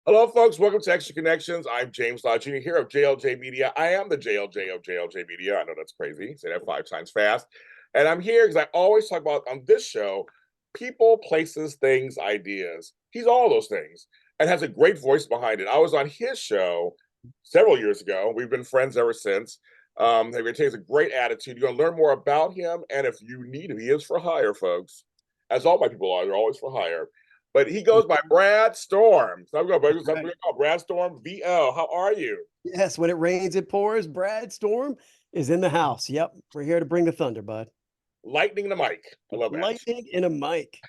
Hello, folks. Welcome to Extra Connections. I'm James Lott Jr. here of JLJ Media. I am the JLJ of JLJ Media. I know that's crazy. Say that 5 times fast. And I'm here because I always talk about on this show people, places, things, ideas. He's all those things and has a great voice behind it. I was on his show several years ago. We've been friends ever since. He takes a great attitude. You're going to learn more about him. And if you need him, he is for hire, folks. As all my people are, they're always for hire. But he goes by Brad Storm. So I'm going to call Brad Storm VL. How are you? Yes, when it rains, it pours. Brad Storm is in the house. Yep, we're here to bring the thunder, bud. Lightning the mic. I love that. Lightning in a mic.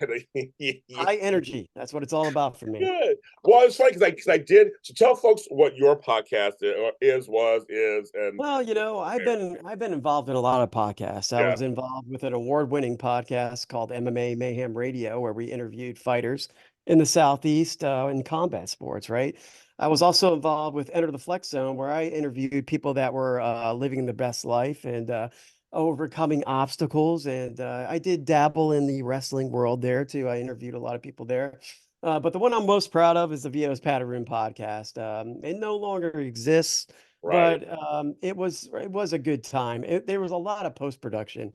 High energy. That's what it's all about for me. Good. Well, it's funny because I did. So tell folks what your podcast is, and Well, I've been involved in a lot of podcasts. I yeah, was involved with an award-winning podcast called MMA Mayhem Radio, where we interviewed fighters in the Southeast in combat sports, right? I was also involved with Enter the Flex Zone, where I interviewed people that were living the best life and overcoming obstacles. And I did dabble in the wrestling world there too. I interviewed a lot of people there. But the one I'm most proud of is the VO's Powder Room podcast. It no longer exists, right. but it was a good time. There was a lot of post production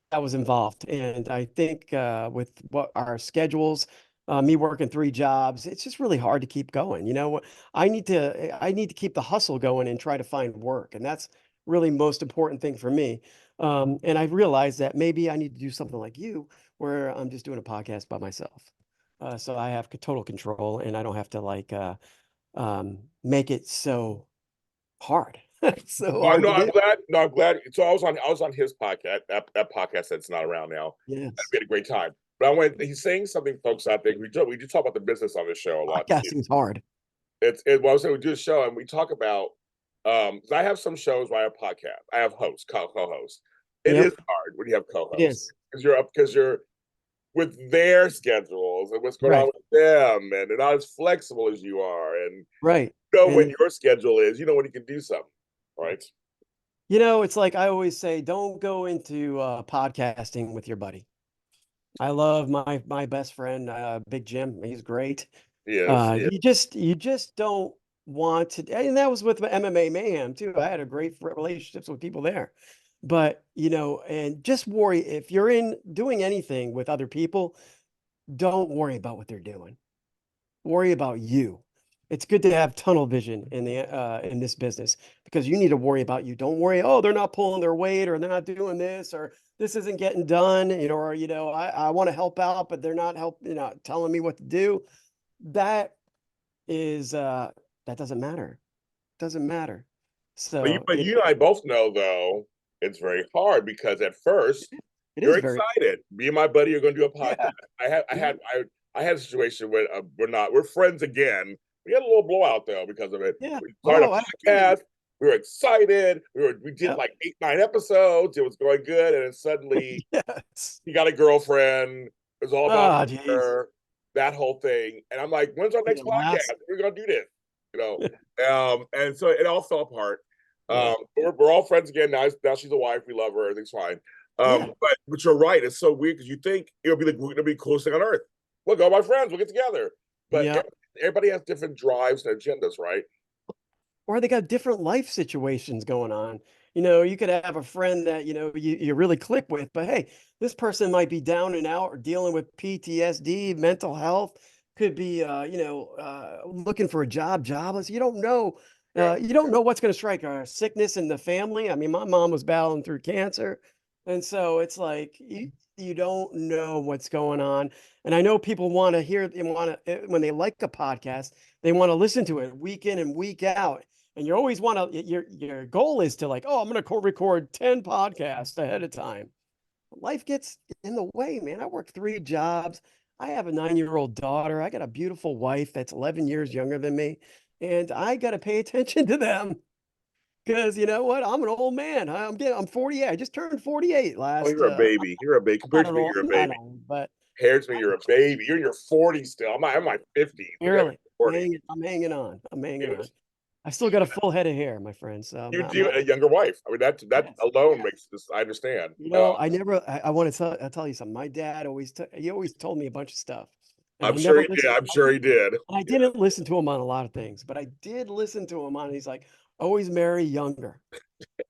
that was involved, and I think with what our schedules, me working 3 jobs, it's just really hard to keep going. I need to keep the hustle going and try to find work, and that's really most important thing for me. And I realized that maybe I need to do something like you, where I'm just doing a podcast by myself. So I have total control and I don't have to make it so hard. So Oh, hard no, to I'm do. glad. No, I'm glad. So I was on his podcast. That podcast that's not around now. And Yes. we had a great time. But I went. He's saying something, folks. I think we do talk about the business on this show a lot too. Podcasting is hard. Well, I was saying we do a show and we talk about. 'Cause I have some shows where I have podcasts. I have hosts, co-hosts. It is Yep, hard when you have it co-hosts is. because you're with their schedules and what's going on Right. with them, and they're not as flexible as you are, and Right. you know when And your schedule is, you know when you can do something, right? it's like I always say, don't go into podcasting with your buddy. I love my best friend, Big Jim. He's great. Yes, yeah. You just don't want to, and that was with MMA Mayhem too. I had a great relationships with people there. But, and just worry if you're in doing anything with other people, don't worry about what they're doing. Worry about you. It's good to have tunnel vision in this business because you need to worry about you. Don't worry, oh, they're not pulling their weight or they're not doing this or this isn't getting done, or I want to help out, but they're not telling me what to do. That is that doesn't matter. Doesn't matter. But you, So but you and I both know though it's very hard because at first it you're is very, excited. Me and my buddy are going to do a podcast. yeah. I had I Yeah. had I, I had a situation where we're friends again. We had a little blowout though because of it. Yeah. We started Oh, a podcast. absolutely. We were excited. We did Yep. like 8 9 episodes. It was going good, and then suddenly Yes. he got a girlfriend. It was all about Oh, geez. her, that whole thing. And I'm like, when's our Did next it podcast? last? We're gonna do this, you know. And so it all fell apart. Yeah. We're all friends again now. She's a wife. We love her. Everything's fine. Yeah. But you're right. It's so weird because you think it'll be the coolest thing on earth. Look, all my friends, we'll get together. But Yeah. everybody has different drives and agendas, right? Or they got different life situations going on. You could have a friend that, you really click with, but hey, this person might be down and out or dealing with PTSD, mental health, could be, looking for a job, jobless. You don't know. Yeah. You don't know what's going to strike a sickness in the family. I mean, my mom was battling through cancer. And so it's like you don't know what's going on. And I know people want to hear, when they like a podcast, they want to listen to it week in and week out. And you always want to, your goal is to oh, I'm going to record 10 podcasts ahead of time. Life gets in the way, man. I work 3 jobs. I have a 9-year-old daughter. I got a beautiful wife that's 11 years younger than me. And I got to pay attention to them because you know what? I'm an old man. I'm 48. I just turned 48 Oh, last, you're a baby. You're a baby. I'm Compared not to an me, old, you're a I'm not baby. old, but Compared to me, you're a baby. You're in your 40s still. I'm in my 50s. Okay, barely. 40. I'm hanging on. I'm hanging on. Yes. I still got a full head of hair, my friend. So You do a younger wife. I mean, that yes, alone yes. makes this. I understand. I want to tell you something. My dad he always told me a bunch of stuff. and I'm I sure never he did. listened. I'm sure he did. I didn't listen to him on a lot of things, but I did listen to him on. He's like, always marry younger,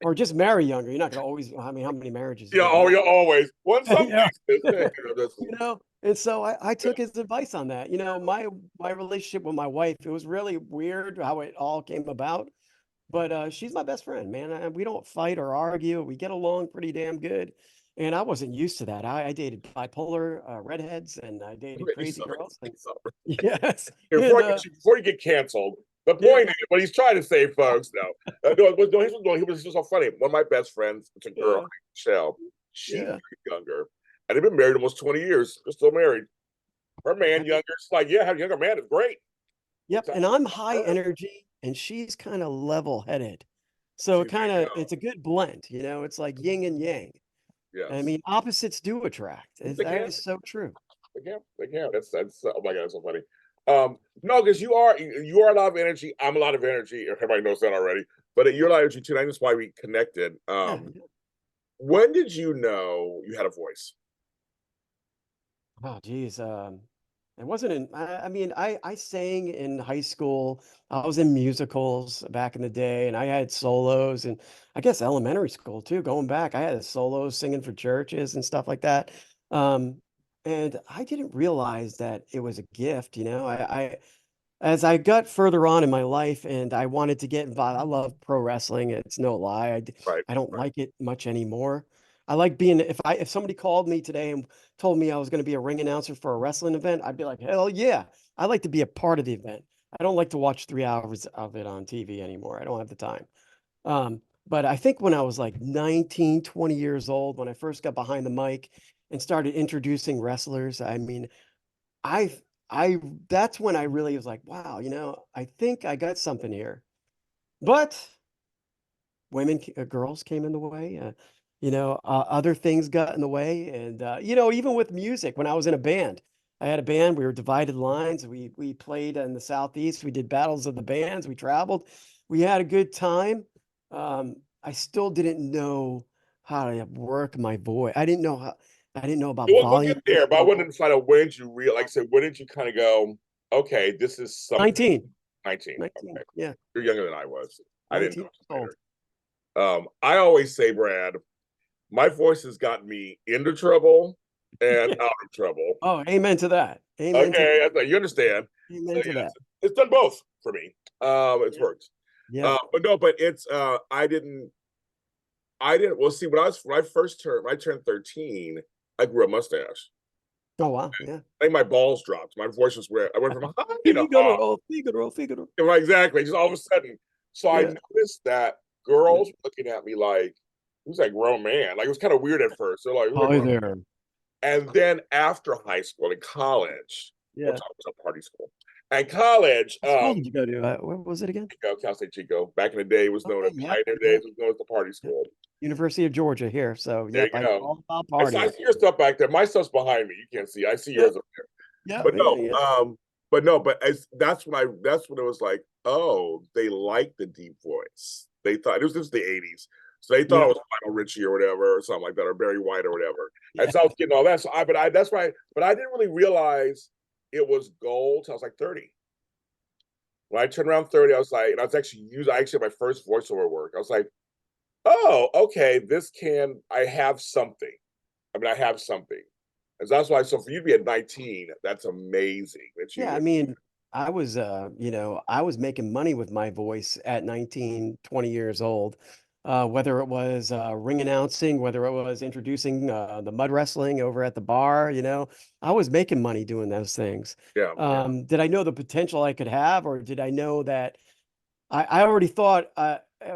or just marry younger. You're not gonna always. I mean, how many marriages you Yeah, gonna oh, have? yeah, always. One some Yeah, places. you That's- know. And so I took his advice on that. You know, my relationship with my wife, it was really weird how it all came about. But she's my best friend, man. We don't fight or argue. We get along pretty damn good. And I wasn't used to that. I dated bipolar redheads, and I dated He's crazy so- girls. And he's so- yes, Before, and before you get canceled, the yeah, point is, what he's trying to say, folks, he was just so funny. One of my best friends, it's a girl, yeah, Michelle. She's yeah. younger, and they've been married almost 20 years. They're still married. Her man I- younger. It's like, yeah, have a younger man is great. Yep. It's And I'm high her. energy, and she's kind of level headed. So She's there you go. it's a good blend. You know, it's like yin and yang. I Yes, mean, opposites do attract. they That can. is so true. They can. They can. That's. Oh my god, that's so funny. No, because you are a lot of energy. I'm a lot of energy. Everybody knows that already. But you're a lot of energy too. And that's why we connected. Yeah. When did you know you had a voice? Oh, geez. It wasn't in, I mean, I sang in high school. I was in musicals back in the day, and I had solos, and I guess elementary school too. Going back, I had solos singing for churches and stuff like that. Um, and I didn't realize that it was a gift, you know. As I got further on in my life and I wanted to get involved, I love pro wrestling. It's no lie. Right. I don't Right. like it much anymore. I like being if somebody called me today and told me I was going to be a ring announcer for a wrestling event, I'd be like, hell yeah. I like to be a part of the event. I don't like to watch 3 hours of it on TV anymore. I don't have the time. But I think when I was like 19, 20 years old, when I first got behind the mic and started introducing wrestlers, I mean, I I that's when I really was like, wow, you know, I think I got something here. But girls came in the way. You know, other things got in the way, and you know, even with music, when I was in a band, I had a band. We were divided lines. We played in the southeast. We did battles of the bands. We traveled. We had a good time. I still didn't know how to work my voice. I didn't know how. I didn't know about We'll volume get there, but I wanted control. to find out when did you real like I said, when did you kind of go, okay, this is something 19, 19. 19. Okay. Yeah, You're younger than I was. I didn't 19 know years it old. later. I always say, Brad, my voice has gotten me into trouble and Yeah. out of trouble. Oh, amen to that. Amen to Okay, that. that's like, you understand. So Amen to yeah, that. it's done both for me. It's Yeah. worked. Yeah. But no, but it's I didn't well see when I turned 13, I grew a mustache. Oh, wow. Yeah. I think my balls dropped. My voice was where I went from high to Figaro, oh, Figaro, Figaro. right, exactly. Just all of a sudden. So I Yeah. noticed that Yeah. girls were looking at me like, who's that grown man? Like it was kind of weird at first. They're like, who's that Hi grown man? there. And then after high school and college, we'll Yeah. talk about party school. And college, What school did you go to? Where was it again? Chico, Cal State Chico. Back in the day, it was known Okay. as Yep. Pioneer Yep. Days, it was known as the party Yep. school. University of Georgia here. So, There yep. you I know go. all about I partying. see your stuff back there. My stuff's behind me. You can't see. I see Yep. yours up there. Yep. But Yeah. no, Yeah. that's when it was like, oh, they like the deep voice. They thought this was the 80s. So they thought Yeah. it was Lionel Richie or whatever, or something like that, or Barry White or whatever. And Yeah. so I was getting all that. That's why, but I didn't really realize it was gold till I was like 30. When I turned around 30, I was like, and I actually had my first voiceover work. I was like, oh, okay, I have something. I have something. And so that's why, so for you to be at 19, that's amazing that Yeah, I mean, I was you know, I was making money with my voice at 19, 20 years old. Whether it was ring announcing, whether it was introducing the mud wrestling over at the bar, you know, I was making money doing those things. yeah. Did I know the potential I could have, or did I know that I already thought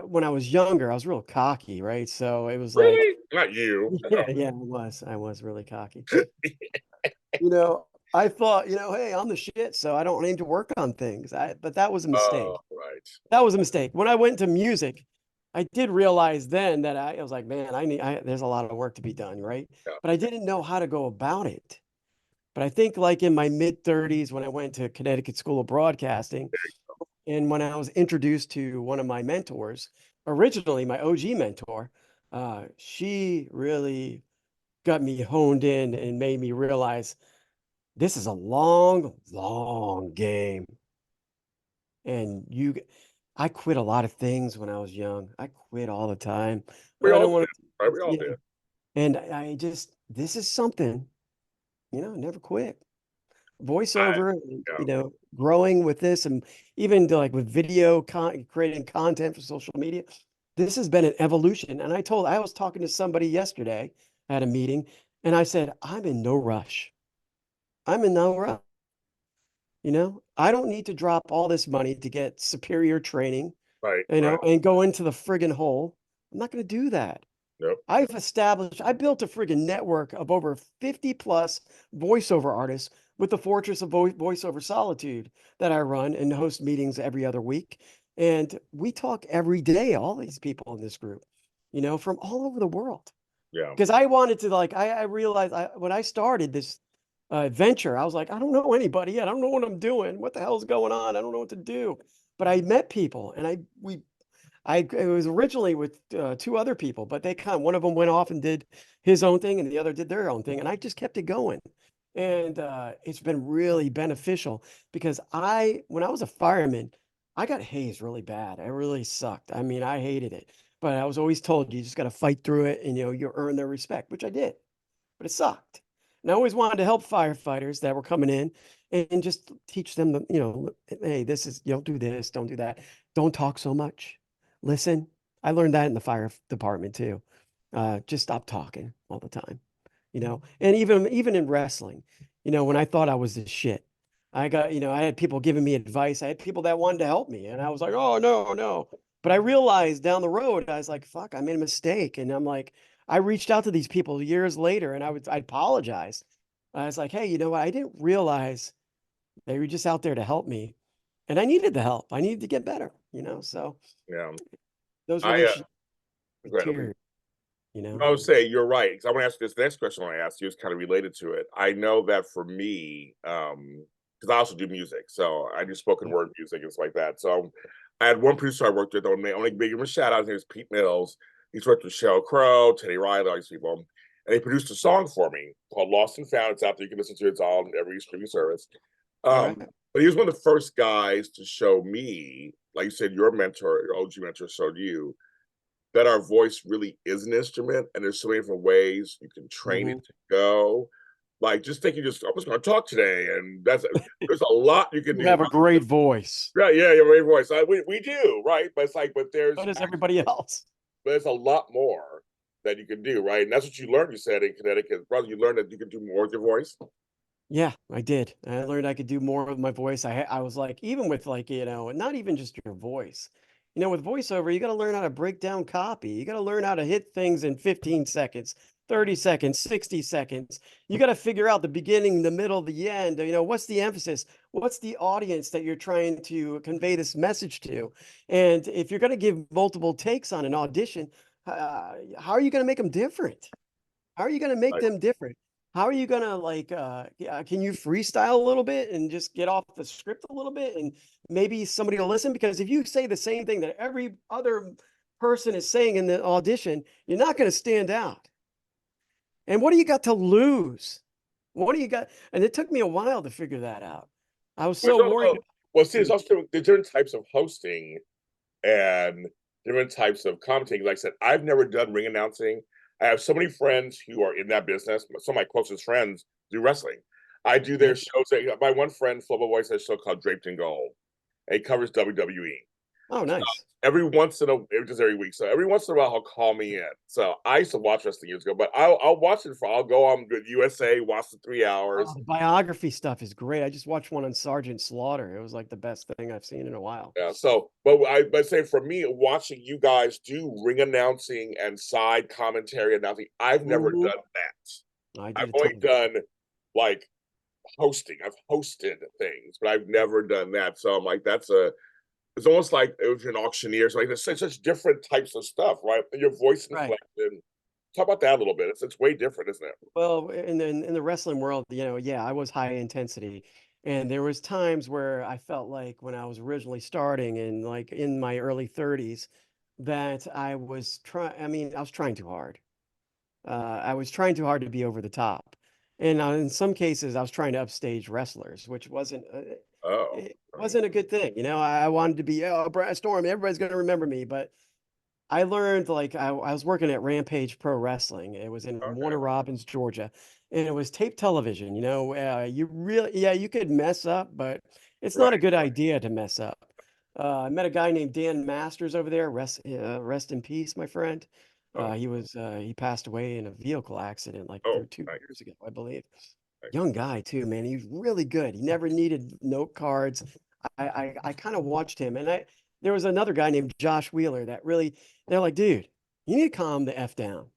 when I was younger, I was real cocky, right? So it was like, Really? Not you. yeah, yeah, I was really cocky. You know, I thought, you know, hey, I'm the shit, so I don't need to work on things. But that was a Oh, mistake. right. That was a mistake. When I went to music, I did realize then that I was like, man, there's a lot of work to be done, right? Yeah. But I didn't know how to go about it. But I think like in my mid 30s, when I went to Connecticut School of Broadcasting, and when I was introduced to one of my mentors, originally my OG mentor, she really got me honed in and made me realize this is a long, long game. And I quit a lot of things when I was young. I quit all the time. We I all don't did, want right? to, We all did. and I just, this is something, never quit. I, Voiceover, yeah, growing with this, and even like with creating content for social media, this has been an evolution. And I was talking to somebody yesterday at a meeting, and I said, I'm in no rush. I'm in no rush. I don't need to drop all this money to get superior training, right, right. and go into the friggin' hole. I'm not going to do that. Yep. I built a friggin' network of over 50 plus voiceover artists with the Fortress of Voiceover Solitude that I run and host meetings every other week. And we talk every day, all these people in this group, from all over the world. Yeah. Because I wanted to, like, I realized when I started this venture, I was like, I don't know anybody yet. I don't know what I'm doing. What the hell's going on? I don't know what to do. But I met people, and it was originally with two other people, but one of them went off and did his own thing, and the other did their own thing, and I just kept it going. And it's been really beneficial because when I was a fireman, I got hazed really bad. I really sucked. I mean, I hated it, but I was always told you just got to fight through it, and you earn their respect, which I did, but it sucked. And I always wanted to help firefighters that were coming in and just teach them, hey, this is, you don't do this, don't do that, don't talk so much. Listen, I learned that in the fire department too. Just stop talking all the time, and even in wrestling, when I thought I was the shit, I had people giving me advice. I had people that wanted to help me, and I was like, oh, no, no. But I realized down the road, I was like, fuck, I made a mistake. And I'm like, I reached out to these people years later, and I apologized. I was like, hey, you know what? I didn't realize they were just out there to help me, and I needed the help. I needed to get better, so Yeah. those I relationships go ahead. deteriorate, I would say you're right. Because I want to ask this next question I want to ask you is kind of related to it. I know that for me, because I also do music, so I do spoken Yeah. word music and stuff like that. So I had one producer I worked with. I want to give him a shout out. His name is Pete Mills. He's worked with Sheryl Crow, Teddy Riley, all these people, and he produced a song for me called "Lost and Found." It's out there. You can listen to it. It's all on every streaming service. All right. But he was one of the first guys to show me, like you said, your mentor, your OG mentor, showed you that our voice really is an instrument, and there's so many different ways you can train it Mhm. to go. Like just thinking, I'm just going to talk today, and there's a lot you can You do. have a great voice. Right? Yeah, your great voice. We do right, but it's like, So does everybody else. there's a lot more that you can do, right? And that's what you learned. You said in Connecticut, brother, you learned that you can do more with your voice. Yeah, I did. I learned I could do more with my voice. I was like, even with like, not even just your voice. With voiceover, you got to learn how to break down copy. You got to learn how to hit things in 15 seconds, 30 seconds, 60 seconds. You got to figure out the beginning, the middle, the end. What's the emphasis? What's the audience that you're trying to convey this message to? And if you're going to give multiple takes on an audition, how are you going to make them different? How are you going to make Like, them different? How are you going to can you freestyle a little bit and just get off the script a little bit and maybe somebody will listen? Because if you say the same thing that every other person is saying in the audition, you're not going to stand out. And what do you got to lose? What do you got? And it took me a while to figure that out. I was there's so worried. also, well, see, there's also different types of hosting and different types of commentating. Like I said, I've never done ring announcing. I have so many friends who are in that business. Some of my closest friends do wrestling. I do their Yep. shows. My one friend, Flobo Voice, has a show called Draped in Gold. It covers WWE. Oh, So nice. just every week. So every once in a while, he'll call me in. So I used to watch wrestling years ago, but I'll watch it I'll go on with USA, watch the three Oh, hours. the biography stuff is great. I just watched one on Sergeant Slaughter. It was like the best thing I've seen in a while. Yeah. So, but say for me, watching you guys do ring announcing and side commentary announcing, I've never Mhm. done that. I I've did a ton only of it. done like hosting. I've hosted things, but I've never done that. So I'm like, it's almost like it was an auctioneer. So like there's such different types of stuff, right? Your voice Right. inflection. Talk about that a little bit. It's way different, isn't it? Well, in the wrestling world, yeah, I was high intensity, and there was times where I felt like when I was originally starting and like in my early 30s that I was trying. I mean, I was trying too hard. I was trying too hard to be over the top, And in some cases, I was trying to upstage wrestlers, which wasn't Oh, it right. wasn't a good thing. You know, I wanted to be, oh, Brad Storm, everybody's going to remember me. But I learned, like, I was working at Rampage Pro Wrestling. It was in Okay. Warner Robins, Georgia, and it was tape television. You know, you really, yeah, you could mess up, but it's not a Right. good idea to mess up. I met a guy named Dan Masters over there. Rest in peace, my friend. Oh, He passed away in a vehicle accident like oh, 2 years nice. ago, I believe. Nice. Young guy too, man. He was really good. He never needed note cards. I kind of watched him, and there was another guy named Josh Wheeler that really, they're like, dude, you need to calm the F down.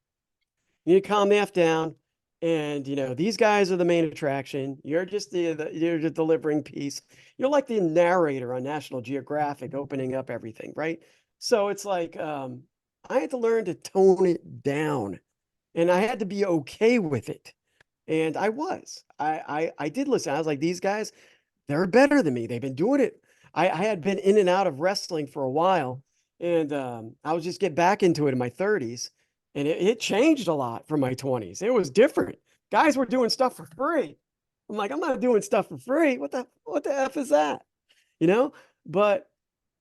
You need to calm the F down. And you know, these guys are the main attraction. You're just you're the delivering piece. You're like the narrator on National Geographic opening up everything, right? So it's like I had to learn to tone it down, and I had to be okay with it. And I was. I did listen. I was like, these guys, they're better than me. They've been doing it. I had been in and out of wrestling for a while, and I was just get back into it in my 30s, and it changed a lot from my 20s. It was different. Guys were doing stuff for free. I'm like, I'm not doing stuff for free. What the F is that? You know? But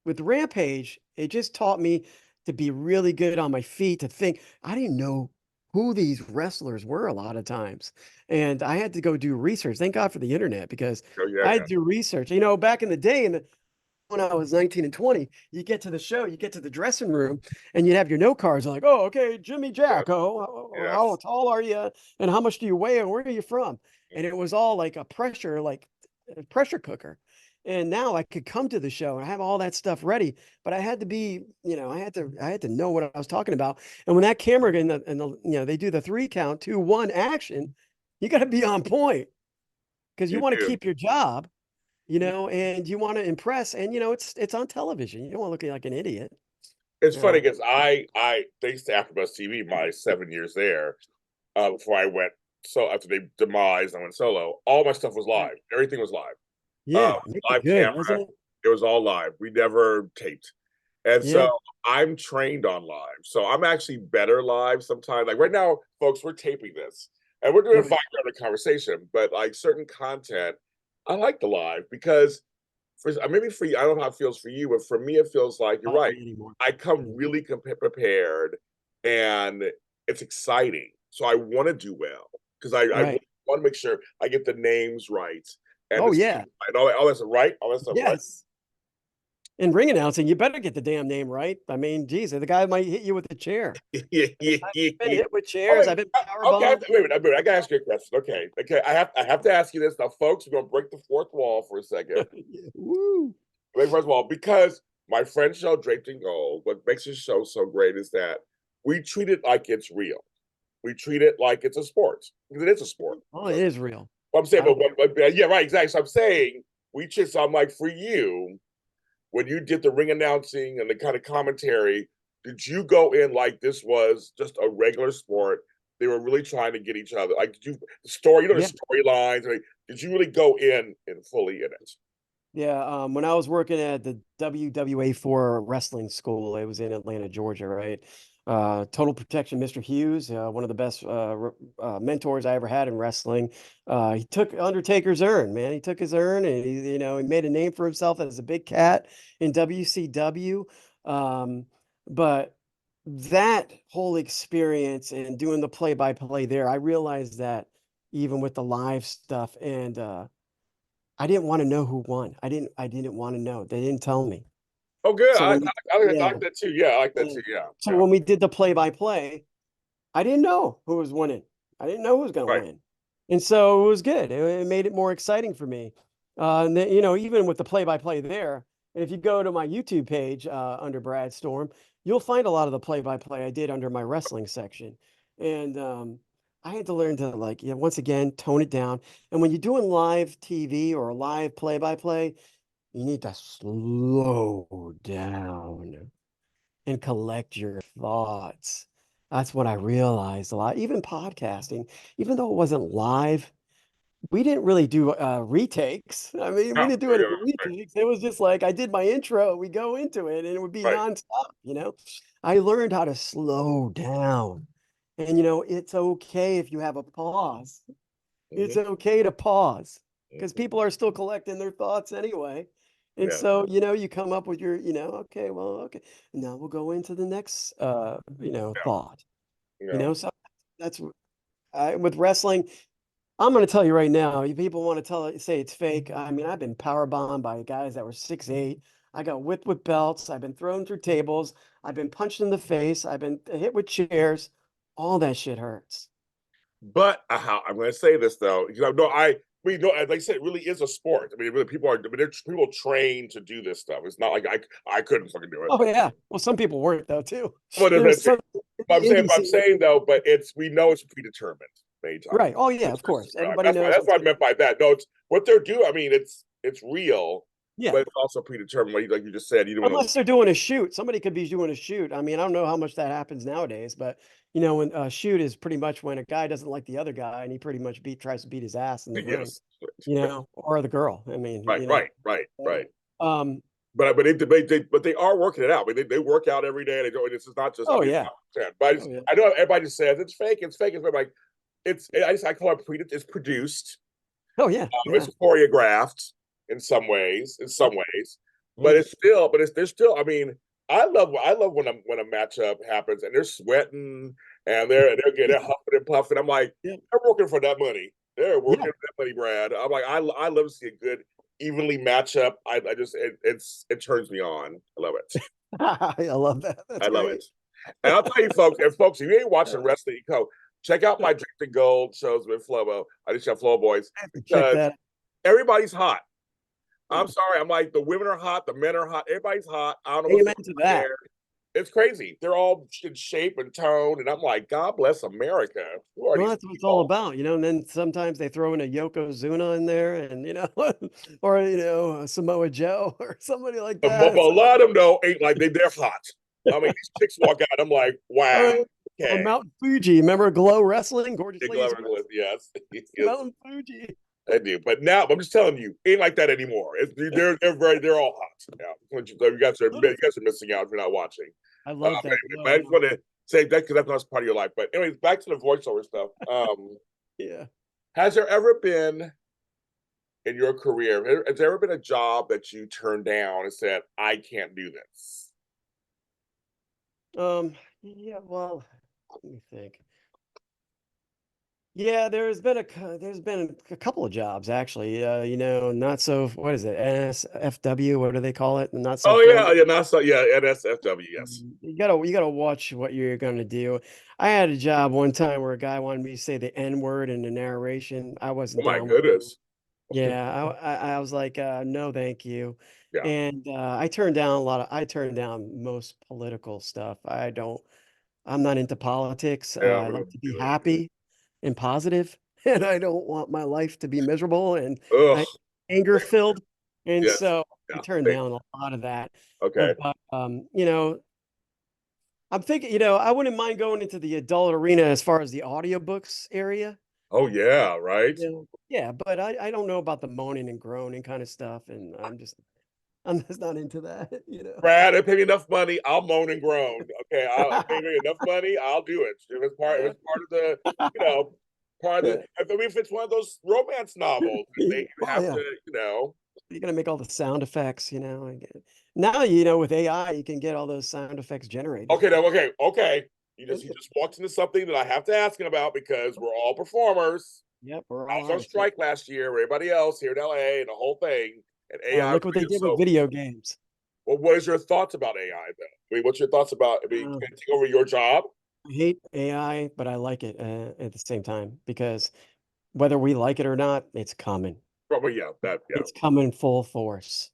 with Rampage, it just taught me to be really good on my feet, to think. I didn't know who these wrestlers were a lot of times. And I had to go do research. Thank God for the internet, because Oh, yeah, I yeah. had to do research. You know, back in the day, when I was 19 and 20, you get to the show, you get to the dressing room, and you'd have your note cards like, oh, okay, Jimmy Yes. Jack. Oh, how Yes. tall are you? And how much do you weigh? And where are you from? And it was all like a pressure cooker. And now I could come to the show and I have all that stuff ready, but I had to be, you know, I had to know what I was talking about. And when that camera you know, they do the 3 count, 2, 1 action, you got to be on point, because you You want to do. keep your job, you know, and you want to impress. And you know, it's on television. You don't want to look like an idiot. It's funny Um, because thanks to AfterBuzz TV, my 7 years there, before I went, so after they demised, I went solo. All my stuff was right. live. Everything was live. Yeah, make it Live good, wasn't camera. it? It was all live. We never taped. And so Yeah. I'm trained on live. So I'm actually better live sometimes. Like right now, folks, we're taping this and we're doing a Right. 5 minute conversation, but like certain content, I like the live because maybe for you, I don't know how it feels for you, but for me, it feels like you're Not right. me anymore. I come Mm. really prepared and it's exciting. So I want to do well because I Right. really want to make sure I get the names right and Oh the yeah. and all that stuff right, all that stuff right. Yes. In ring announcing, you better get the damn name right. I mean, geez, the guy might hit you with a chair. Yeah, yeah, I've yeah, been yeah. hit with Oh, chairs. wait, I've been power okay, bombed. wait a minute, I gotta ask you a question. Okay, okay, I have to ask you this now, folks. We're gonna break the fourth wall for a second. Woo. First of all, because my friend show Draped in Gold, what makes this show so great is that we treat it like it's real. We treat it like it's a sport because it is a sport. Oh, it is real. What I'm saying, I, yeah, right, exactly. So I'm saying so I'm like, for you, when you did the ring announcing and the kind of commentary, did you go in like this was just a regular sport? They were really trying to get each other. Like, did you the yeah. storylines? Like, did you really go in fully in it? Yeah, when I was working at the WWA4 wrestling school, it was in Atlanta, Georgia, right? Total Protection, Mr. Hughes, one of the best mentors I ever had in wrestling. He took Undertaker's urn, man. He took his urn, and you know, he made a name for himself as a big cat in WCW. But that whole experience and doing the play-by-play there, I realized that even with the live stuff, and I didn't wanna know who won. I didn't wanna know. They didn't tell me. Oh, good. So when we I yeah, like that too. Yeah, I like that yeah. too. Yeah, So yeah. when we did the play-by-play, I didn't know who was winning. I didn't know who was gonna Right. win. And so it was good. It made it more exciting for me. And then, you know, even with the play-by-play there, and if you go to my YouTube page, under Brad Storm, you'll find a lot of the play-by-play I did under my wrestling section. And, I had to learn to, like, yeah, once again, tone it down. And when you're doing live TV or live play-by-play, you need to slow down and collect your thoughts. That's what I realized a lot. Even podcasting, even though it wasn't live, we didn't really do retakes. I mean, we Yeah, didn't do yeah, any yeah, right, retakes. It was just like I did my intro, we go into it, and it would be right. nonstop, you know. I learned how to slow down. And you know, it's okay if you have a pause. It's Mhm. okay to pause because Mhm. people are still collecting their thoughts anyway. And Yeah, so, you come up with your, okay, well, okay. Now we'll go into the next yeah, thought. yeah. So that's with wrestling. I'm going to tell you right now, if people want to say it's fake. I mean, I've been power bombed by guys that were 6'8". I got whipped with belts. I've been thrown through tables. I've been punched in the face. I've been hit with chairs. All that shit hurts. But I'm going to say this though, no, we know, like I said, it really is a sport. I mean, really, people train to do this stuff. It's not like I couldn't fucking do it. Oh yeah. Well, some people weren't though too. Well, There's some but the indie I'm scene. saying though, but we know it's predetermined many times. Right. Oh yeah, of course. Everybody knows That's what's what I going. meant by that. No, it's what they're doing. I mean, it's real, Yeah. but it's also predetermined. Like you just said, you don't want to. Unless they're doing a shoot. Somebody could be doing a shoot. I mean, I don't know how much that happens nowadays, but when a shoot is pretty much when a guy doesn't like the other guy and he pretty much tries to beat his ass in the ring, Yes, or the girl. I mean, right. um, But they are working it out. I mean, they work out every day. They do. This is not just. I oh mean, yeah. but Oh yeah. I know everybody just says it's fake. It's fake. It's fake. Like I call it it's produced. Oh yeah. It's Yeah. choreographed in some ways. But Yeah. there's still. I mean, I love when a matchup happens and they're sweating and they're huffing and puffing. I'm like, Yeah. they're working for that money. They're working Yeah. for that money, Brad. I'm like, I love to see a good evenly matchup. I just it turns me on. I love it. I love that. I That's love great. it. And I'll tell you, folks, if you ain't watching wrestling, you go check out my Drink the Gold shows with Flobo. I just have Flow Boys I have to check because that. everybody's hot. I'm sorry. I'm like, the women are hot, the men are hot, everybody's hot. I don't know what's Amen going to on that. there. It's crazy. They're all in shape and tone. And I'm like, God bless America. Who are Well, these that's what it's all people? about, and then sometimes they throw in a Yokozuna in there and, or, a Samoa Joe or somebody like But that. a It's like, lot of them, though, ain't like they're hot. I mean, these chicks walk out. I'm like, all wow. right, Okay. Mount Fuji. Remember Glow Wrestling? Gorgeous Dick Ladies Lover, Wrestling? yes. Yes, Mountain Fuji. I do. But now, I'm just telling you, ain't like that anymore. They're all hot. Yeah. You guys are missing out if you're not watching. I love that But I glow. just want to say that because that's part of your life. But anyways, back to the voiceover stuff. Yeah. Has there ever been in your career, has there ever been a job that you turned down and said, I can't do this? Yeah, well, let me think. Yeah, there's been a couple of jobs actually. Not so what is it? NSFW, what do they call it? Not so Oh yeah, friendly. yeah, not so yeah, NSFW, yes. You gotta watch what you're gonna do. I had a job one time where a guy wanted me to say the N word in the narration. I Oh wasn't my down with it. goodness. Yeah, I was like, no, thank you. Yeah. And I turned down most political stuff. I'm not into politics. Yeah, I I like to be do happy and positive, and I don't want my life to be miserable and it. I, Ugh. anger filled. And Yes. so I Yeah. turned down a lot of that. Okay. But I'm thinking, I wouldn't mind going into the adult arena as far as the audiobooks area. Oh yeah, right. Yeah, but I don't know about the moaning and groaning kind of stuff, and I'm just not into that. Brad, if pay me enough money, I'll moan and groan. Okay, I'll pay me enough money, I'll do it. If it's part of the, you know, part of the. If it's one of those romance novels, they Oh have to, yeah, you know. you're gonna make all the sound effects. Now, with AI, you can get all those sound effects generated. Okay. You just walked into something that I have to ask him about because we're all performers. Yep, we're I all was on artists. Yep. strike last year, everybody else here in LA and the whole thing, and AI Look what they really is did with so. video games. Well, what is your thoughts about AI though? I mean, what's your thoughts about? I mean, Uh, can it take over your job? I hate AI, but I like it at the same time because whether we like it or not, it's coming. Probably, yeah. It's coming full force.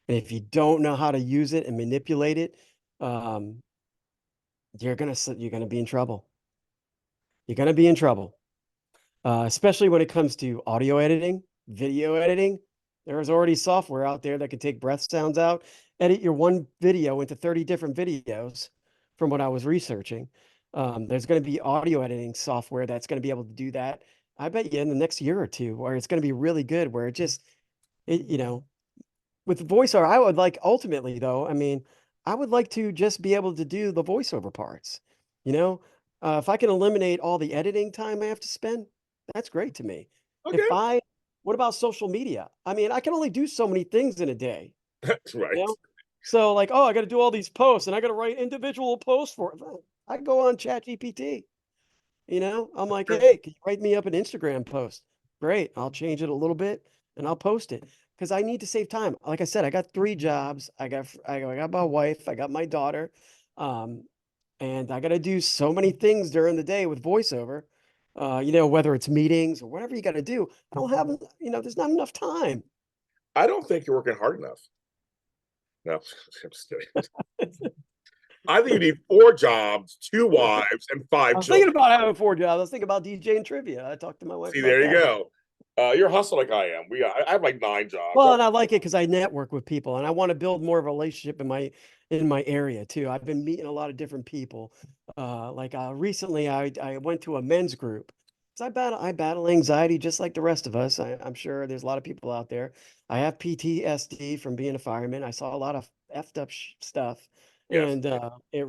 And if you don't know how to use it and manipulate it, um, you're gonna be in trouble. You're gonna be in trouble, especially when it comes to audio editing, video editing. There's already software out there that can take breath sounds out, edit your one video into 30 different videos. From what I was researching, there's going to be audio editing software that's going to be able to do that. I bet you in the next year or two, where it's going to be really good. Where with voiceover, I would like ultimately though. I mean, I would like to just be able to do the voiceover parts. You know, if I can eliminate all the editing time I have to spend, that's great to me. Okay. What about social media? I mean, I can only do so many things in a day, Right. you know? So like, oh, I got to do all these posts and I got to write individual posts for it. I go on ChatGPT, I'm like, hey, can you write me up an Instagram post? Great. I'll change it a little bit and I'll post it because I need to save time. Like I said, I got 3 jobs. I got my wife, I got my daughter. Um, and I got to do so many things during the day with voiceover. Whether it's meetings or whatever you got to do, I don't have, there's not enough time. I don't think you're working hard enough. No, I'm just kidding. I think you need 4 jobs, 2 wives, and I five was thinking children. about having 4 jobs. I was thinking about DJing trivia. I talked to my wife See, about there you that. go. You're hustling like I am. I have like 9 jobs. Well, and I like it because I network with people, and I want to build more of a relationship in my area too. I've been meeting a lot of different people. Recently, I went to a men's group. 'Cause I battle anxiety just like the rest of us. I'm sure there's a lot of people out there. I have PTSD from being a fireman. I saw a lot of effed up stuff, Yes. and it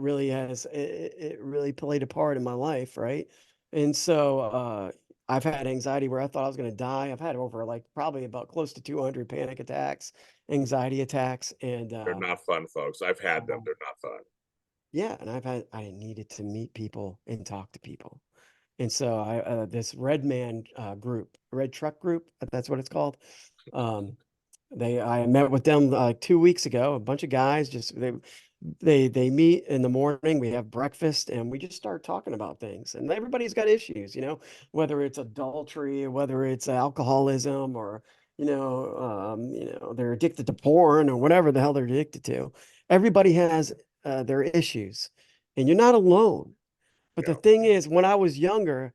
really played a part in my life, right? And so I've had anxiety where I thought I was going to die. I've had over like probably about close to 200 panic attacks, anxiety attacks, and They're not fun, folks. I've had them. um, They're not fun. yeah, and I needed to meet people and talk to people. And so this red man group, red truck group, that's what it's called. Um, I met with them like 2 weeks ago. A bunch of guys they meet in the morning. We have breakfast and we just start talking about things. And everybody's got issues, whether it's adultery, whether it's alcoholism, or they're addicted to porn or whatever the hell they're addicted to. Everybody has their issues, and you're not alone. But the Yeah. thing is, when I was younger,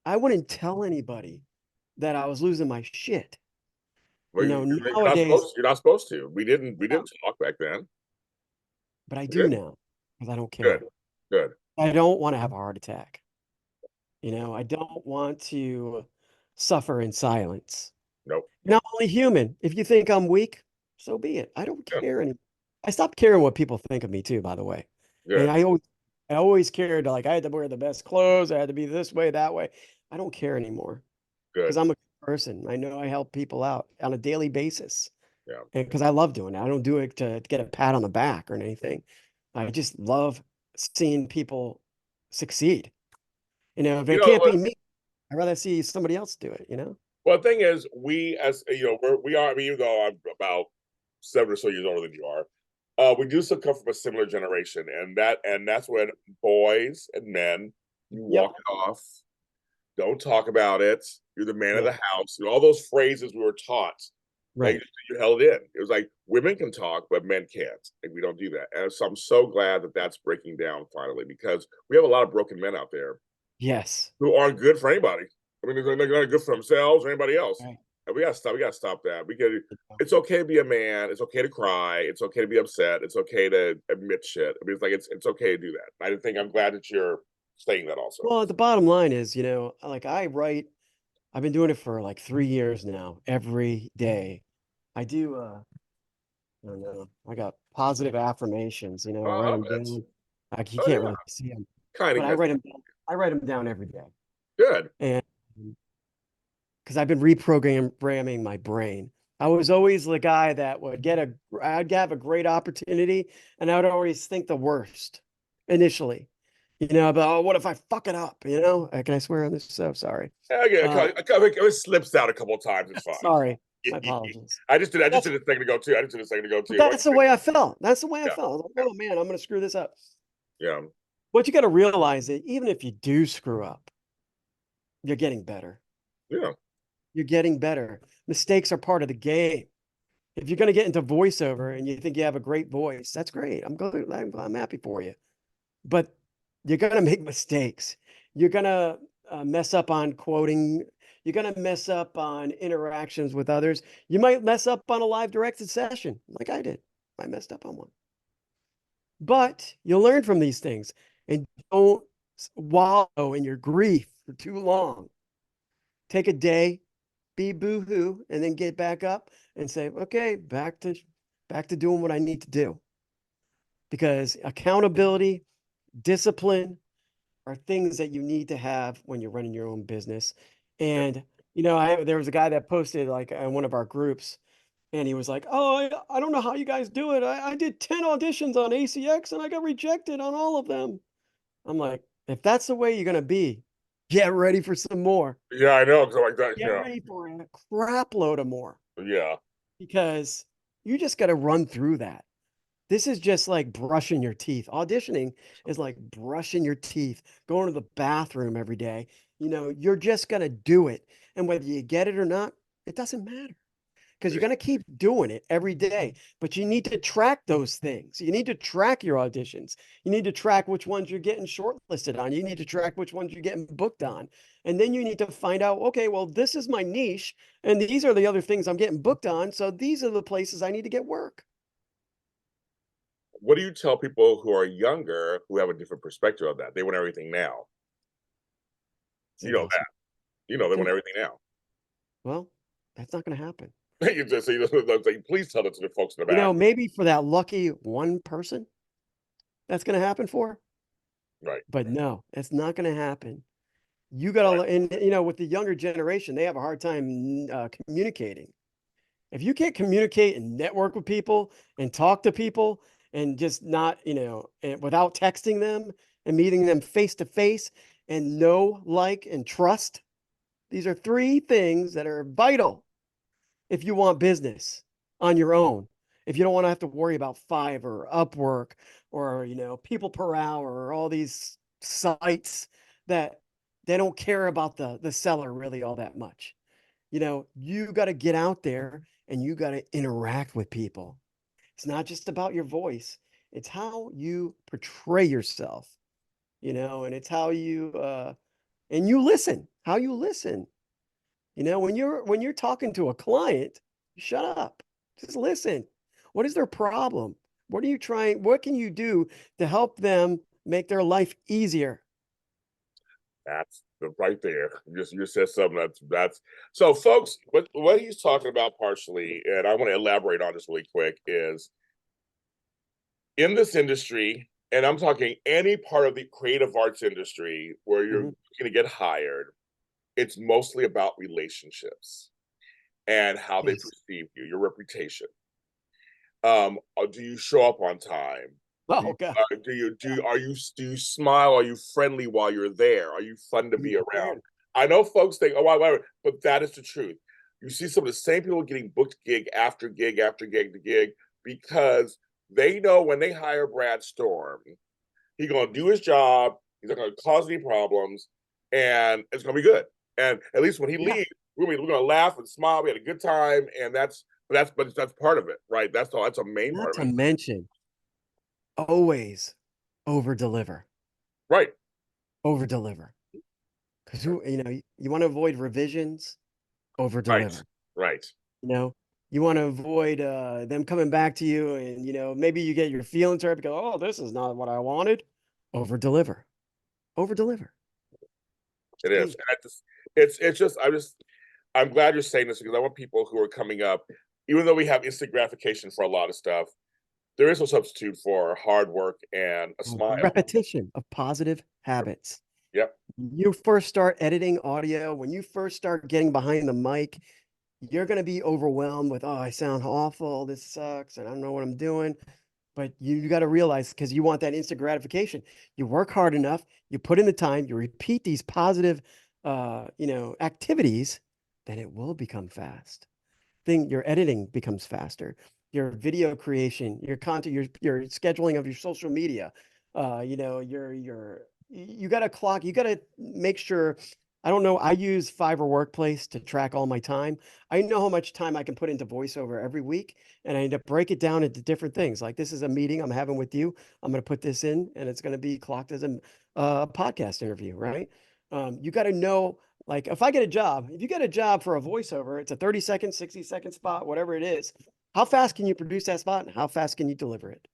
I wouldn't tell anybody that I was losing my shit. Well, you're not Nowadays, supposed. You're not supposed to. We didn't. We didn't talk back then. but I We do didn't. now because I don't Good. care. Good. I don't want to have a heart attack. I don't want to suffer in silence. Nope. You're not only human. If you think I'm weak, so be it. I don't Yeah. care anymore. I stopped caring what people think of me too, by the way. And Good. I always cared, like I had to wear the best clothes, I had to be this way, that way. I don't care anymore because Good. I'm a good person. I know I help people out on a daily basis. Yeah. And because I love doing it. I don't do it to get a pat on the back or anything. I just love seeing people succeed. If You it know can't what? be me, I'd rather see somebody else do it. Well, the thing is, we as we are. I mean, you go. I'm about 7 or so years older than you are. We do still come from a similar generation, and that's when boys and men, you Yep. walk it off. Don't talk about it. You're the man of Yeah. the house. All those phrases we were taught. Like Right. you held in. It was like women can talk, but men can't, and we don't do that. And so I'm so glad that that's breaking down finally because we have a lot of broken men out there Yes. who aren't good for anybody. I mean, they're not good for themselves or anybody else. Right. And we gotta stop. We gotta stop that. It's okay to be a man. It's okay to cry. It's okay to be upset. It's okay to admit shit. I mean, it's okay to do that. I think I'm glad that you're saying that also. Well, the bottom line is, like I've been doing it for like 3 years now, every day. I do, I don't know, I got positive affirmations, I write Oh, them that's down. Like you oh can't yeah, really see them, kind but of gets I write them down every day. good. And because I've been reprogramming my brain. I was always the guy that I'd have a great opportunity and I would always think the worst initially, but oh, what if I fuck it up? Can I swear on this? So sorry. Yeah, Uh, it slips out a couple of times. It's fine. sorry. My apologies. I just did. I just That's did a second ago too. I just did a second ago But too. Like, that's the way I felt. That's the way I yeah, felt. I was like, oh man, I'm going to screw this up. yeah, But you got to realize that even if you do screw up, you're getting better. yeah. You're getting better. Mistakes are part of the game. If you're going to get into voiceover and you think you have a great voice, that's great. I'm happy for you. But you're going to make mistakes. You're going to mess up on quoting. You're going to mess up on interactions with others. You might mess up on a live directed session like I did. I messed up on one. But you'll learn from these things and don't wallow in your grief for too long. Take a day, be boohoo, and then get back up and say, okay, back to doing what I need to do. Because accountability, discipline are things that you need to have when you're running your own business. And There was a guy that posted like in one of our groups, and he was like, "Oh, I don't know how you guys do it. I did 10 auditions on ACX and I got rejected on all of them." I'm like, if that's the way you're gonna be, get ready for some more. Yeah, I know, because like that, Get ready for a crap load of more yeah. because you just got to run through that. This is just like brushing your teeth. Auditioning is like brushing your teeth, going to the bathroom every day. You're just going to do it. And whether you get it or not, it doesn't matter because you're going to keep doing it every day. But you need to track those things. You need to track your auditions. You need to track which ones you're getting shortlisted on. You need to track which ones you're getting booked on. And then you need to find out, okay, well, this is my niche, and these are the other things I'm getting booked on. So these are the places I need to get work. What do you tell people who are younger who have a different perspective of that? They want everything now. It's You know that. impossible. They want everything now. Well, that's not going to happen. You just say, please tell it to the folks in the back. Maybe for that lucky one person that's going to happen for. Right. But no, it's not going to happen. You got to, and with the younger generation, they have a hard time communicating. If you can't communicate and network with people and talk to people and just not, without texting them and meeting them face to face and know, like, and trust, these are three things that are vital if you want business on your own. If you don't want to have to worry about Fiverr or Upwork or, people per hour or all these sites that they don't care about the seller really all that much. You got to get out there and you got to interact with people. It's not just about your voice. It's how you portray yourself, and it's how and you listen, how you listen. When you're talking to a client, shut up. Just listen. What is their problem? What can you do to help them make their life easier? That's right there. You said something that's so, folks. What he's talking about partially, and I want to elaborate on this really quick, is in this industry, and I'm talking any part of the creative arts industry where you're Mhm. going to get hired. It's mostly about relationships and how they Yes. perceive you, your reputation. Do you show up on time? Do you, Oh God. do you smile? Are you friendly while you're there? Are you fun to You be around? prepared. I know folks think, oh, why, but that is the truth. You see some of the same people getting booked gig after gig after gig to gig because they know when they hire Brad Storm, he's going to do his job. He's not going to cause any problems, and it's going to be good. And at least when he Yeah. leaves, we're going to laugh and smile. We had a good time, and that's part of it, right? That's all. That's a main Not part of to it, mention, always over deliver, right? over deliver. Because you want to avoid revisions, over Right, deliver. right. You know, you want to avoid them coming back to you, and maybe you get your feelings hurt because this is not what I wanted. Over deliver, over deliver. It is, Key. and it's just I'm glad you're saying this because I want people who are coming up, even though we have instant gratification for a lot of stuff, there is no substitute for hard work and a smile. Repetition of positive habits. Yep. You first start editing audio, when you first start getting behind the mic, you're going to be overwhelmed with, I sound awful. This sucks. And I don't know what I'm doing. But you got to realize because you want that instant gratification. You work hard enough, you put in the time, you repeat these positive, activities, then it will become fast. Your editing becomes faster. Your video creation, your content, your scheduling of your social media, you got to clock, you got to make sure. I don't know. I use Fiverr Workplace to track all my time. I know how much time I can put into voiceover every week, and I need to break it down into different things. Like this is a meeting I'm having with you. I'm going to put this in, and it's going to be clocked as a podcast interview, right? You got to know, like if I get a job, if you get a job for a voiceover, it's a 30-second, 60-second spot, whatever it is. How fast can you produce that spot and how fast can you deliver it?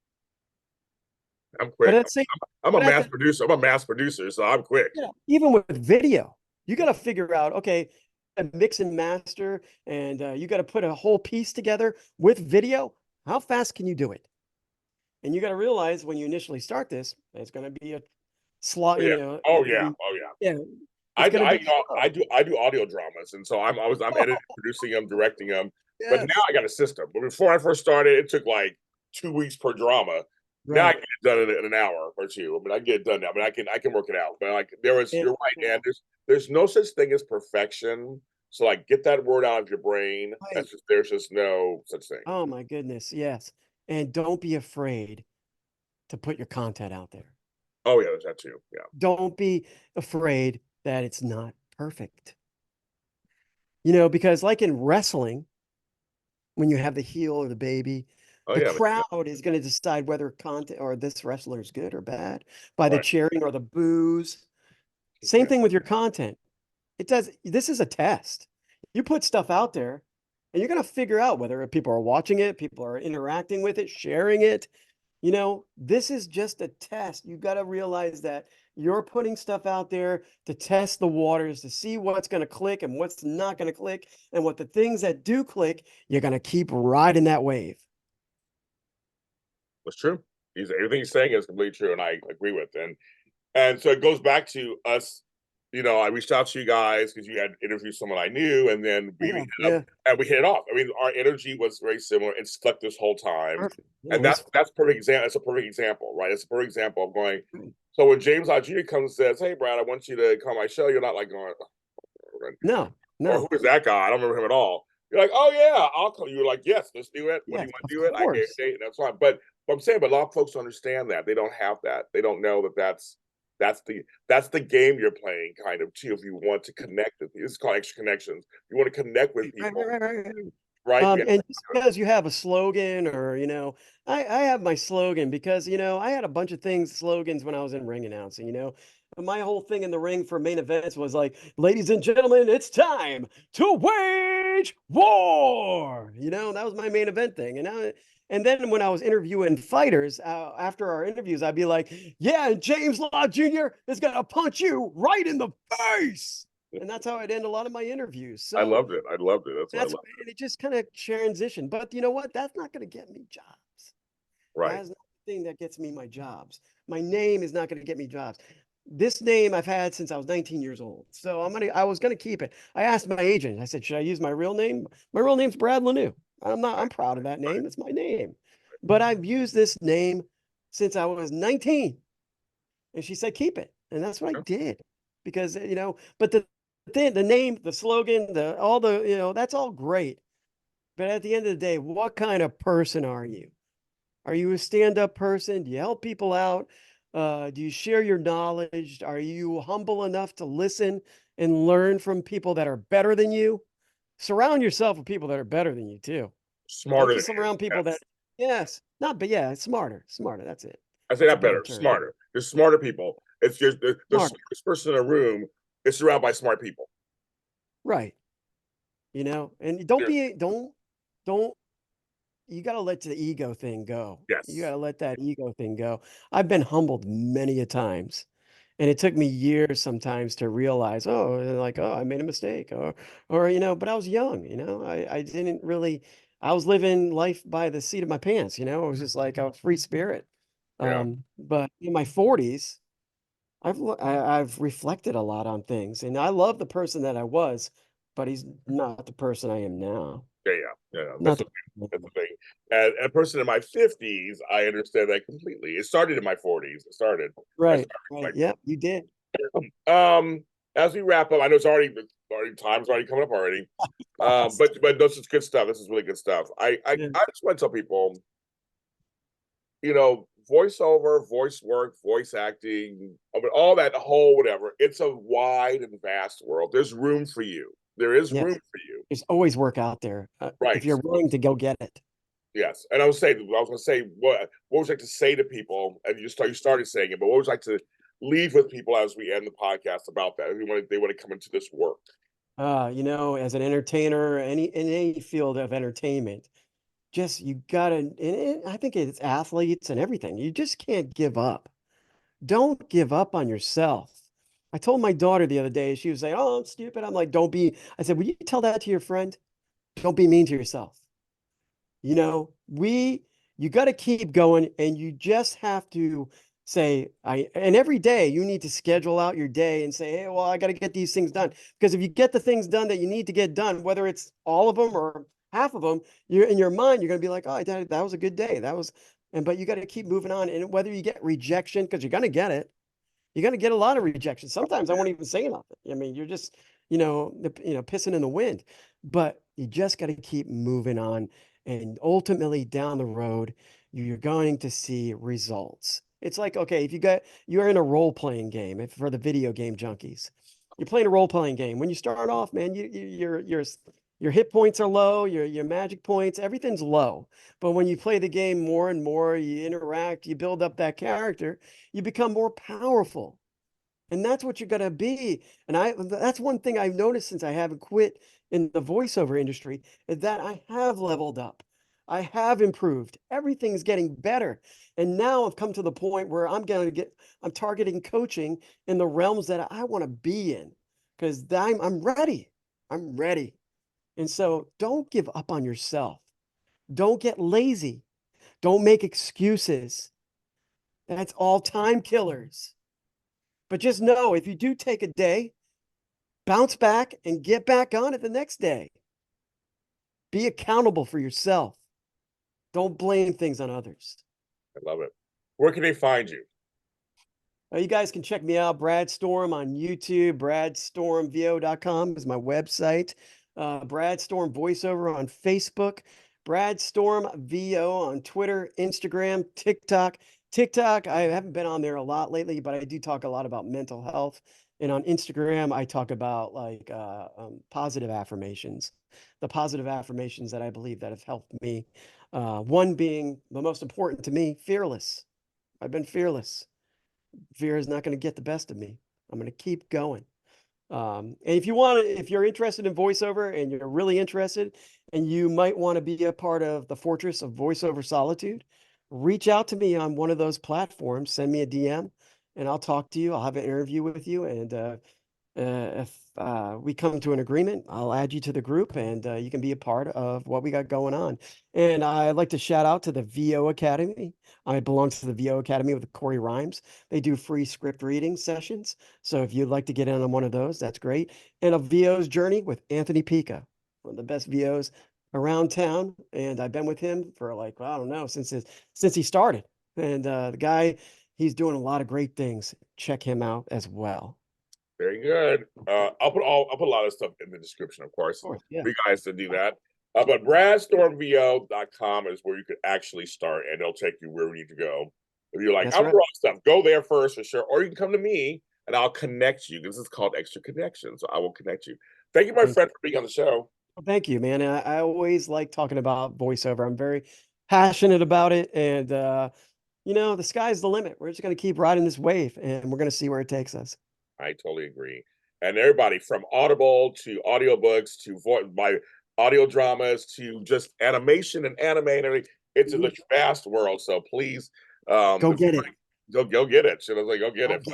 I'm But quick. let's say, I'm a but at mass the, producer. I'm a mass producer, so I'm quick. even with video, you got to figure out, okay, a mix and master, and you got to put a whole piece together with video. How fast can you do it? And you got to realize when you initially start this, it's going to be a slot, Oh yeah. Oh it's going yeah. to be, Oh yeah. yeah. It's going to be I do audio dramas, and so I'm editing, producing them, directing them. But now yes. I got a system. But before I first started, it took like 2 weeks per drama. Now I Right. get it done in an hour or two. I mean, I get it done now. I mean, I can work it out. But like And, you're right, man. There's no such thing as perfection. So like, get that word out of your brain. right. There's just no such thing. Oh my goodness. Yes. And don't be afraid to put your content out there. Oh yeah, there's that too. Yeah. Don't be afraid that it's not perfect. Because like in wrestling, when you have the heel or the baby, Oh the yeah. crowd is going to decide whether content or this wrestler is good or bad by the Right. cheering or the boos. Same thing with your content. This is a test. You put stuff out there and you're going to figure out whether people are watching it, people are interacting with it, sharing it. This is just a test. You got to realize that you're putting stuff out there to test the waters, to see what's going to click and what's not going to click. And what the things that do click, you're going to keep riding that wave. That's true. Everything he's saying is completely true, and I agree with. And so it goes back to us. I reached out to you guys because you had interviewed someone I knew, and then we hit Yeah. and we hit it off. I mean, our energy was very similar. It's stuck this whole time, Perfect. and that's perfect example. It's a perfect example, right? It's a perfect example of going. So when James Lott Jr. comes and says, "Hey, Brad, I want you to come on my show," you're not like going, No, or no. who is that guy? I don't remember him at all. You're like, "Oh yeah, I'll come." You're like, "Yes, let's do it. When do Yes, you want of to do it?" I gave course. a date, and that's fine. But I'm saying, but a lot of folks don't understand that. They don't have that. They don't know that that's the game you're playing, kind of too. If you want to connect with people, this is called extra connections. You want to connect with Right, people, right. right? And just because you have a slogan or, I have my slogan because, I had a bunch of slogans when I was in ring announcing, My whole thing in the ring for main events was like, ladies and gentlemen, it's time to wage war. That was my main event thing. And then when I was interviewing fighters, after our interviews, I'd be like, yeah, and James Lott Jr. is going to punch you right in the face. And that's how I'd end a lot of my interviews. I So, loved it. I loved it. That's what I that's loved. and it just kind of transitioned. But you know what? That's not going to get me jobs. Right. That is not the thing that gets me my jobs. My name is not going to get me jobs. This name I've had since I was 19 years old. So I was gonna keep it. I asked my agent, I said, should I use my real name? My real name's Brad Laneau. I'm proud of that name. It's my name. But I've used this name since I was 19. And she said, keep it. And that's what I did. Because, but the name, the slogan, that's all great. But at the end of the day, what kind of person are you? Are you a stand-up person? Do you help people out? Do you share your knowledge? Are you humble enough to listen and learn from people that are better than you? Surround yourself with people that are better than you too. Don't Smarter than just you. surround people that, Yes. yes, not, but yeah, smarter. That's it. I say It's a that better better. term. Smarter. There's smarter people. It's just the Smarter, smartest person in a room is surrounded by smart people. right? And don't you got to let the ego thing go. You got Yes. to let that ego thing go. I've been humbled many a times. And it took me years sometimes to realize, I made a mistake but I was young, I didn't really, I was living life by the seat of my pants, it was just like a free spirit. Yeah. But in my 40s, I've reflected a lot on things and I love the person that I was, but he's not the person I am now. Yeah. Not That's the thing. And a person in my 50s, I understand that completely. It started in my 40s. I right. started Yep, you did. as we wrap up, I know it's already time's already coming up already. But this is good stuff. This is really good stuff. Yeah. I just want to tell people, voiceover, voice work, voice acting, all that whole whatever. It's a wide and vast world. There's room for you. There is Yes. room for you. There's always work out there if Right. you're willing to go get it. Yes. And I was gonna say what would you like to say to people? And you started saying it, but what would you like to leave with people as we end the podcast about that? If they want to come into this work. As an entertainer, in any field of entertainment, just you gotta, I think it's athletes and everything. You just can't give up. Don't give up on yourself. I told my daughter the other day, she was saying, "Oh, I'm stupid." I'm like, "Don't be." I said, "Will you tell that to your friend? Don't be mean to yourself." You got to keep going and you just have to say, and every day you need to schedule out your day and say, hey, well, I got to get these things done. Because if you get the things done that you need to get done, whether it's all of them or half of them, you're in your mind, you're going to be like, oh, that was a good day. But you got to keep moving on. And whether you get rejection, because you're going to get it, you're going to get a lot of rejection. Sometimes I won't even say nothing. I mean, you're just, pissing in the wind, but you just got to keep moving on. And ultimately down the road, you're going to see results. It's like, okay, if you're in a role-playing game, if for the video game junkies, you're playing a role-playing game. When you start off, man, your hit points are low, your magic points, everything's low. But when you play the game more and more, you interact, you build up that character, you become more powerful. And that's what you're going to be. And that's one thing I've noticed since I haven't quit in the voiceover industry, is that I have leveled up. I have improved. Everything's getting better. And now I've come to the point where I'm targeting coaching in the realms that I want to be in, because I'm ready. I'm ready. And so don't give up on yourself. Don't get lazy. Don't make excuses. That's all time killers. But just know, if you do take a day, bounce back and get back on it the next day. Be accountable for yourself. Don't blame things on others. I love it. Where can they find you? You guys can check me out, Brad Storm, on YouTube. BradStormVO.com is my website. Brad Storm Voiceover on Facebook. Brad Storm VO on Twitter, Instagram, TikTok. TikTok, I haven't been on there a lot lately, but I do talk a lot about mental health. And on Instagram, I talk about positive affirmations, the positive affirmations that I believe that have helped me. One being the most important to me, fearless. I've been fearless. Fear is not going to get the best of me. I'm going to keep going. And if you're interested in voiceover and you're really interested and you might want to be a part of the fortress of voiceover solitude, reach out to me on one of those platforms, send me a DM and I'll talk to you. I'll have an interview with you. And if we come to an agreement, I'll add you to the group and you can be a part of what we got going on. And I'd like to shout out to the VO Academy. I belong to the VO Academy with Corey Rhymes. They do free script reading sessions. So if you'd like to get in on one of those, that's great. And a VO's Journey with Anthony Pica, one of the best VOs around town. And I've been with him for I don't know, since he started. And the guy, he's doing a lot of great things. Check him out as well. Very good. I'll put a lot of stuff in the description, of course, yeah. for you guys to do that. But BradStormVO.com is where you could actually start, and they'll take you where we need to go. If you're like, That's I'm right. wrong stuff, go there first for sure. Or you can come to me and I'll connect you. This is called Extra Connection. So I will connect you. Thank you, my friend, for being on the show. Well, thank you, man. I always like talking about voiceover. I'm very passionate about it. And, the sky's the limit. We're just going to keep riding this wave and we're going to see where it takes us. I totally agree. And everybody from Audible to audiobooks to by audio dramas to just animation and anime and everything. It's a vast world. So please go get it. Go get it. Should I say go get it?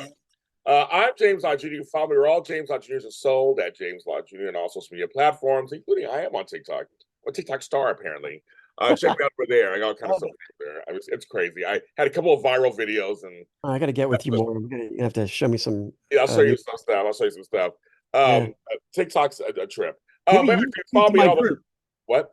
I'm James Lott Jr. You can follow me. We're all James Lott Jr.'s are sold at James Lott Jr. and all social media platforms, including I am on TikTok. I'm a TikTok star, apparently. Check me out over there. I got all kind of stuff there. It's crazy. I had a couple of viral videos, and I got to get with you more. You have to show me some. Yeah, I'll show you some stuff. I'll show you some stuff. TikTok's a trip. Maybe But you follow me my all group. What?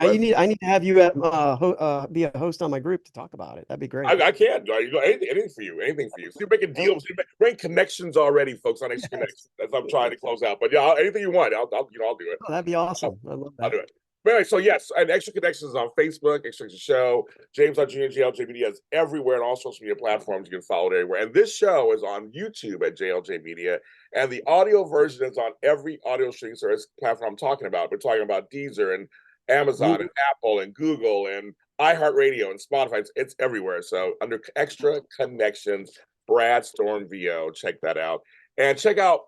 I need to have you be a host on my group to talk about it. That'd be great. I can. Anything for you. Anything for you. So you're making deals. You're making connections already, folks, on Extra Connections. That's what I'm trying to close out. But yeah, anything you want, I'll do it. Oh, that'd be awesome. I love that. I'll do it. But anyway, so yes, and Extra Connections is on Facebook, Extra Connection Show. James Lott Jr. JLJ Media is everywhere on all social media platforms. You can follow it everywhere. And this show is on YouTube at JLJ Media. And the audio version is on every audio streaming service platform I'm talking about. We're talking about Deezer and Amazon and Apple and Google and iHeartRadio and Spotify. It's everywhere. So under Extra Connections, Brad Storm VO, check that out. And check out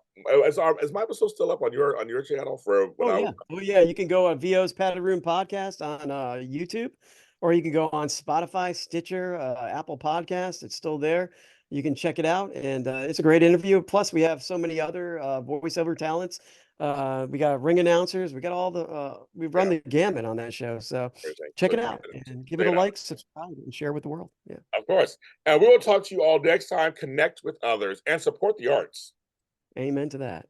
is my episode still up on your channel for yeah. You can go on VO's Padded Room Podcast on YouTube, or you can go on Spotify, Stitcher, Apple Podcasts. It's still there. you can check it out. And it's a great interview. Plus, we have so many other voiceover talents. We got ring announcers. We got all the we've run the gamut on that show. So Everything. check So it check out it out. and give Check it a it out. like, subscribe, and share with the world. Yeah. Of course. And we will talk to you all next time. Connect with others and support the arts. Amen to that.